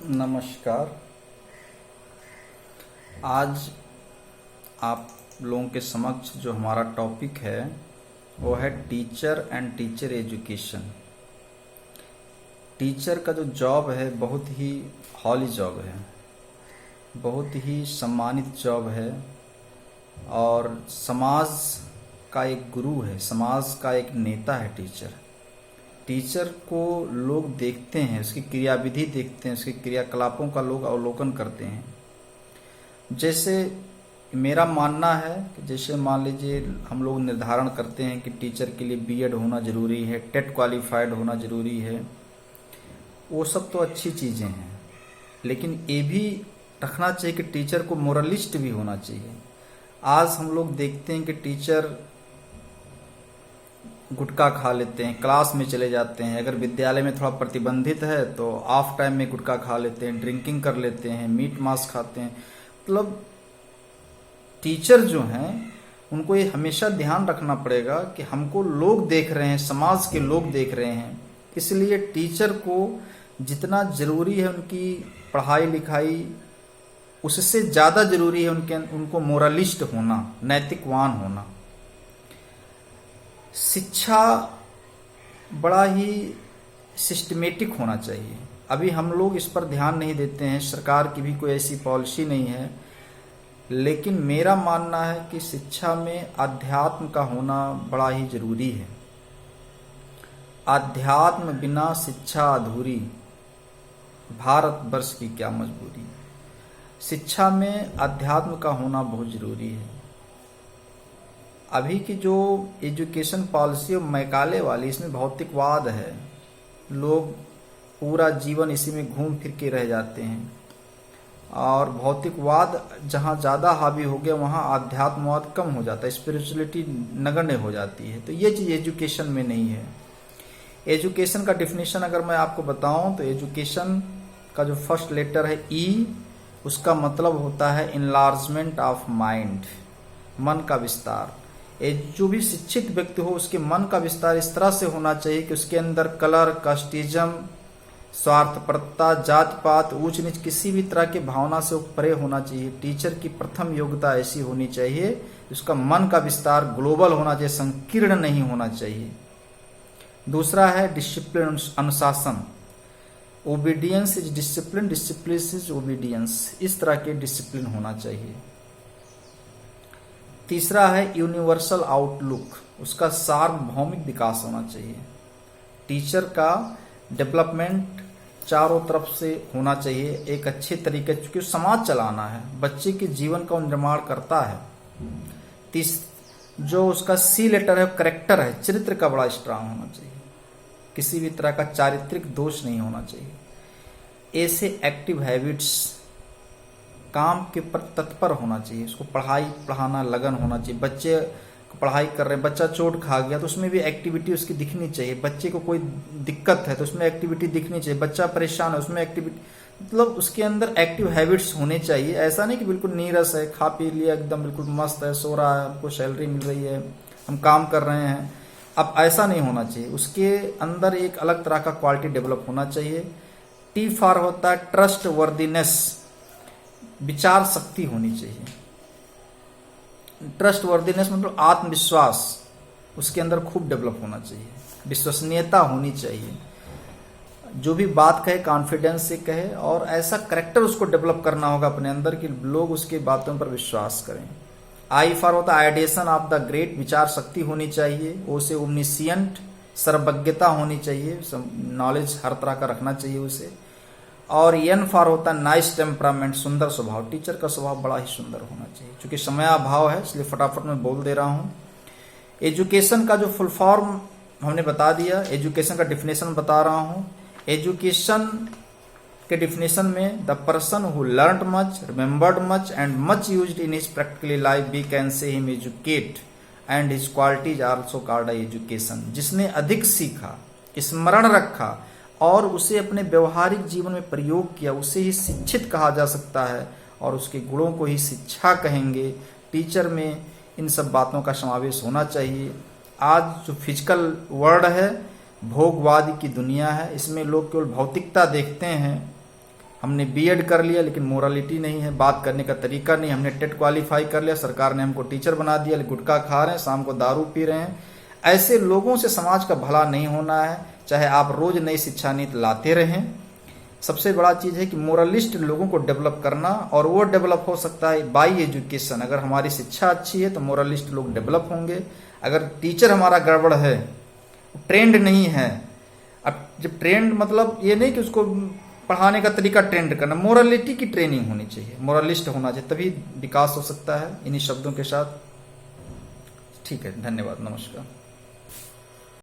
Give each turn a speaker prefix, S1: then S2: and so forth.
S1: नमस्कार। आज आप लोगों के समक्ष जो हमारा टॉपिक है वो है teacher and teacher education. Teacher का जो जॉब है बहुत ही हॉली जॉब है, बहुत ही सम्मानित जॉब है और समाज का एक गुरु है, समाज का एक नेता है टीचर। टीचर को लोग देखते हैं, उसकी क्रियाविधि देखते हैं, उसके क्रियाकलापों का लोग अवलोकन करते हैं। जैसे मेरा मानना है कि जैसे मान लीजिए हम लोग निर्धारण करते हैं कि टीचर के लिए बीएड होना ज़रूरी है, टेट क्वालिफाइड होना ज़रूरी है, वो सब तो अच्छी चीज़ें हैं, लेकिन ये भी रखना चाहिए कि टीचर को मोरलिस्ट भी होना चाहिए। आज हम लोग देखते हैं कि टीचर गुटखा खा लेते हैं, क्लास में चले जाते हैं, अगर विद्यालय में थोड़ा प्रतिबंधित है तो ऑफ टाइम में गुटखा खा लेते हैं, ड्रिंकिंग कर लेते हैं, मीट मांस खाते हैं। मतलब टीचर जो हैं उनको ये हमेशा ध्यान रखना पड़ेगा कि हमको लोग देख रहे हैं, समाज के लोग देख रहे हैं, इसलिए टीचर को जितना ज़रूरी है उनकी पढ़ाई लिखाई, उससे ज़्यादा ज़रूरी है उनको मोरलिस्ट होना, नैतिकवान होना। शिक्षा बड़ा ही सिस्टमेटिक होना चाहिए। अभी हम लोग इस पर ध्यान नहीं देते हैं, सरकार की भी कोई ऐसी पॉलिसी नहीं है, लेकिन मेरा मानना है कि शिक्षा में अध्यात्म का होना बड़ा ही जरूरी है। अध्यात्म बिना शिक्षा अधूरी, भारतवर्ष की क्या मजबूरी। शिक्षा में अध्यात्म का होना बहुत जरूरी है। अभी की जो एजुकेशन पॉलिसी और मैकाले वाली, इसमें भौतिकवाद है, लोग पूरा जीवन इसी में घूम फिर के रह जाते हैं और भौतिकवाद जहाँ ज़्यादा हावी हो गया वहाँ आध्यात्मवाद कम हो जाता है, स्पिरिचुअलिटी नगण्य हो जाती है। तो ये चीज़ एजुकेशन में नहीं है। एजुकेशन का डिफिनीशन अगर मैं आपको बताऊं तो एजुकेशन का जो फर्स्ट लेटर है ई, उसका मतलब होता है इनलार्जमेंट ऑफ माइंड, मन का विस्तार। जो भी शिक्षित व्यक्ति हो उसके मन का विस्तार इस तरह से होना चाहिए कि उसके अंदर कलर, कास्टिज्म, स्वार्थपरता, जात पात, ऊंच नीच किसी भी तरह की भावना से वो परे होना चाहिए। टीचर की प्रथम योग्यता ऐसी होनी चाहिए, उसका मन का विस्तार ग्लोबल होना चाहिए, संकीर्ण नहीं होना चाहिए। दूसरा है डिसिप्लिन, अनुशासन। Obedience is discipline, discipline is obedience, इस तरह के डिसिप्लिन होना चाहिए। तीसरा है यूनिवर्सल आउटलुक, उसका सार्वभौमिक विकास होना चाहिए। टीचर का डेवलपमेंट चारों तरफ से होना चाहिए एक अच्छे तरीके, क्योंकि समाज चलाना है, बच्चे के जीवन का निर्माण करता है। जो उसका सी लेटर है, करेक्टर है, चरित्र का बड़ा स्ट्रांग होना चाहिए, किसी भी तरह का चारित्रिक दोष नहीं होना चाहिए। ऐसे एक्टिव हैबिट्स, काम के प्रति तत्पर होना चाहिए, उसको पढ़ाई पढ़ाना लगन होना चाहिए। बच्चे पढ़ाई कर रहे हैं, बच्चा चोट खा गया तो उसमें भी एक्टिविटी उसकी दिखनी चाहिए। बच्चे को कोई दिक्कत है तो उसमें एक्टिविटी दिखनी चाहिए। बच्चा परेशान है, उसमें एक्टिविटी, मतलब उसके अंदर एक्टिव हैबिट्स होने चाहिए। ऐसा नहीं कि बिल्कुल नीरस है, खा पी लिया एकदम बिल्कुल मस्त है, सो रहा है, हमको सैलरी मिल रही है, हम काम कर रहे हैं, अब ऐसा नहीं होना चाहिए। उसके अंदर एक अलग तरह का क्वालिटी डेवलप होना चाहिए। टी फॉर होता है ट्रस्ट वर्दीनेस, विचार शक्ति होनी चाहिए। ट्रस्ट वर्दीनेस मतलब आत्मविश्वास, उसके अंदर खूब डेवलप होना चाहिए, विश्वसनीयता होनी चाहिए। जो भी बात कहे कॉन्फिडेंस से कहे, और ऐसा करेक्टर उसको डेवलप करना होगा अपने अंदर कि लोग उसके बातों पर विश्वास करें। आई फॉर होता है आइडिएशन ऑफ द ग्रेट, विचार शक्ति होनी चाहिए। ओ से ओमनिशियंट, सर्वज्ञता होनी चाहिए, नॉलेज हर तरह का रखना चाहिए उसे। और एन फॉर होता है नाइस टेम्परामेंट, सुंदर स्वभाव। टीचर का स्वभाव बड़ा ही सुंदर होना चाहिए। चूंकि समय अभाव है इसलिए फटाफट मैं बोल दे रहा हूँ। एजुकेशन का जो फुल फॉर्म हमने बता दिया, एजुकेशन का डिफिनेशन बता रहा हूँ। एजुकेशन के डिफिनेशन में the person who learned much, remembered much and much used in his practically life, we can say him educate and his qualities also called education. जिसने अधिक सीखा, स्मरण रखा और उसे अपने व्यवहारिक जीवन में प्रयोग किया, उसे ही शिक्षित कहा जा सकता है और उसके गुणों को ही शिक्षा कहेंगे। टीचर में इन सब बातों का समावेश होना चाहिए। आज जो फिजिकल वर्ल्ड है, भोगवादी की दुनिया है, इसमें लोग केवल भौतिकता देखते हैं, हमने बीएड कर लिया लेकिन मोरालिटी नहीं है, बात करने का तरीका नहीं, हमने टेट क्वालिफाई कर लिया, सरकार ने हमको टीचर बना दिया, गुटखा खा रहे हैं, शाम को दारू पी रहे हैं। ऐसे लोगों से समाज का भला नहीं होना है, चाहे आप रोज नई शिक्षा नीति लाते रहें। सबसे बड़ा चीज है कि मोरलिस्ट लोगों को डेवलप करना, और वो डेवलप हो सकता है बाय एजुकेशन। अगर हमारी शिक्षा अच्छी है तो मोरलिस्ट लोग डेवलप होंगे। अगर टीचर हमारा गड़बड़ है, ट्रेंड नहीं है, अब जब ट्रेंड मतलब ये नहीं कि उसको पढ़ाने का तरीका ट्रेंड करना, मोरालिटी की ट्रेनिंग होनी चाहिए, मोरलिस्ट होना चाहिए, तभी विकास हो सकता है। इन्हीं शब्दों के साथ ठीक है, धन्यवाद, नमस्कार।